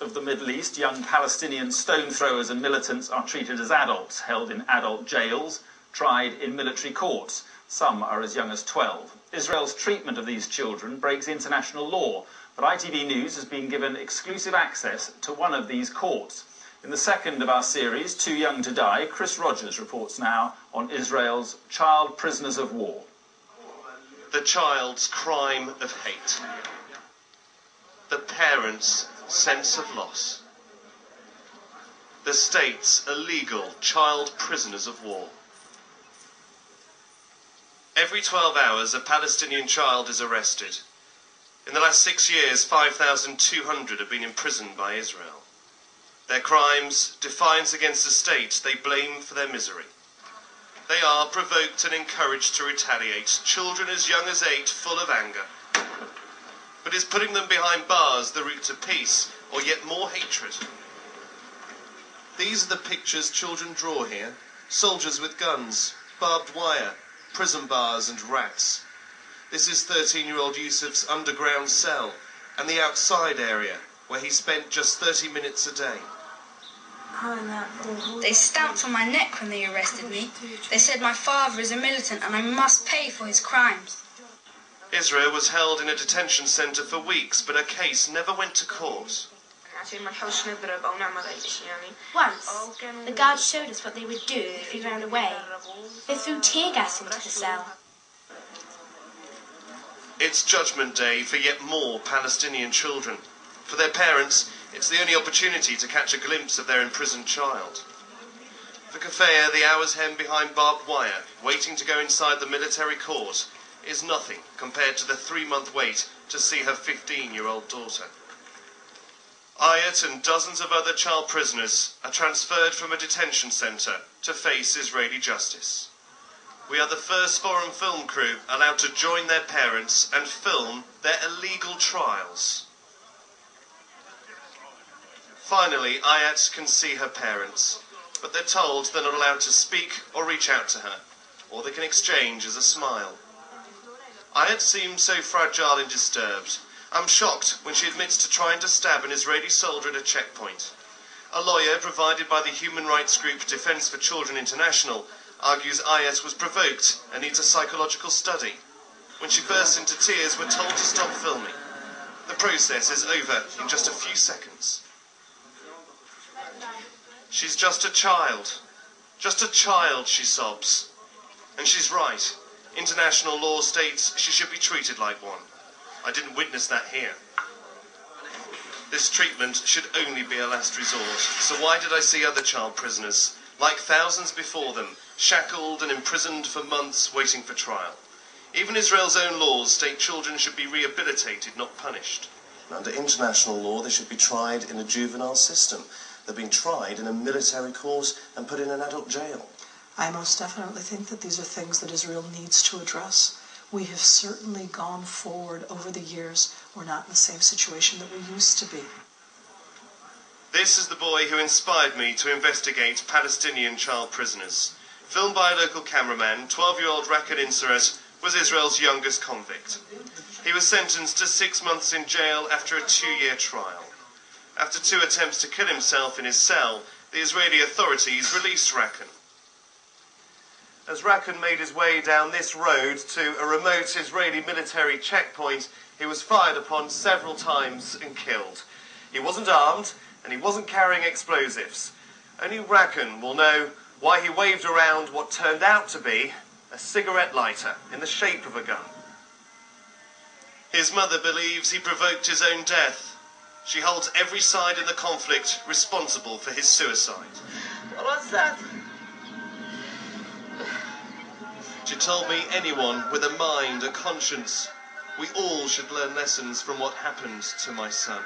of the Middle East, young Palestinian stone throwers and militants are treated as adults, held in adult jails, tried in military courts. Some are as young as 12. Israel's treatment of these children breaks international law, but ITV News has been given exclusive access to one of these courts. In the second of our series, Too Young to Die, Chris Rogers reports now on Israel's child prisoners of war. The child's crime of hate. The parent's sense of loss. The state's illegal child prisoners of war. Every 12 hours, a Palestinian child is arrested. In the last 6 years, 5,200 have been imprisoned by Israel. Their crimes, defiance against the state they blame for their misery. They are provoked and encouraged to retaliate, children as young as 8, full of anger. But is putting them behind bars the route to peace, or yet more hatred? These are the pictures children draw here. Soldiers with guns, barbed wire, prison bars and rats. This is 13-year-old Yusuf's underground cell and the outside area, where he spent just 30 minutes a day. They stamped on my neck when they arrested me. They said my father is a militant and I must pay for his crimes. Israel was held in a detention centre for weeks, but her case never went to court. Once, the guards showed us what they would do if we ran away. They threw tear gas into the cell. It's Judgment Day for yet more Palestinian children. For their parents, it's the only opportunity to catch a glimpse of their imprisoned child. For Kafaya, the hours hemmed behind barbed wire, waiting to go inside the military court, is nothing compared to the 3-month wait to see her 15-year-old daughter. Ayat and dozens of other child prisoners are transferred from a detention centre to face Israeli justice. We are the first foreign film crew allowed to join their parents and film their illegal trials. Finally, Ayat can see her parents, but they're told they're not allowed to speak or reach out to her. All they can exchange is a smile. Ayat seems so fragile and disturbed. I'm shocked when she admits to trying to stab an Israeli soldier at a checkpoint. A lawyer provided by the human rights group Defence for Children International argues Ayat was provoked and needs a psychological study. When she bursts into tears, we're told to stop filming. The process is over in just a few seconds. She's just a child, she sobs. And she's right. International law states she should be treated like one. I didn't witness that here. This treatment should only be a last resort. So why did I see other child prisoners, like thousands before them, shackled and imprisoned for months waiting for trial? Even Israel's own laws state children should be rehabilitated, not punished. Under international law, they should be tried in a juvenile system. They're being tried in a military court and put in an adult jail. I most definitely think that these are things that Israel needs to address. We have certainly gone forward over the years. We're not in the same situation that we used to be. This is the boy who inspired me to investigate Palestinian child prisoners. Filmed by a local cameraman, 12-year-old Rakan Insarat was Israel's youngest convict. He was sentenced to 6 months in jail after a 2-year trial. After 2 attempts to kill himself in his cell, the Israeli authorities released Rakan. As Rakan made his way down this road to a remote Israeli military checkpoint, he was fired upon several times and killed. He wasn't armed, and he wasn't carrying explosives. Only Rakan will know why he waved around what turned out to be a cigarette lighter in the shape of a gun. His mother believes he provoked his own death. She holds every side in the conflict responsible for his suicide. What was that? She told me anyone with a mind, a conscience, we all should learn lessons from what happened to my son.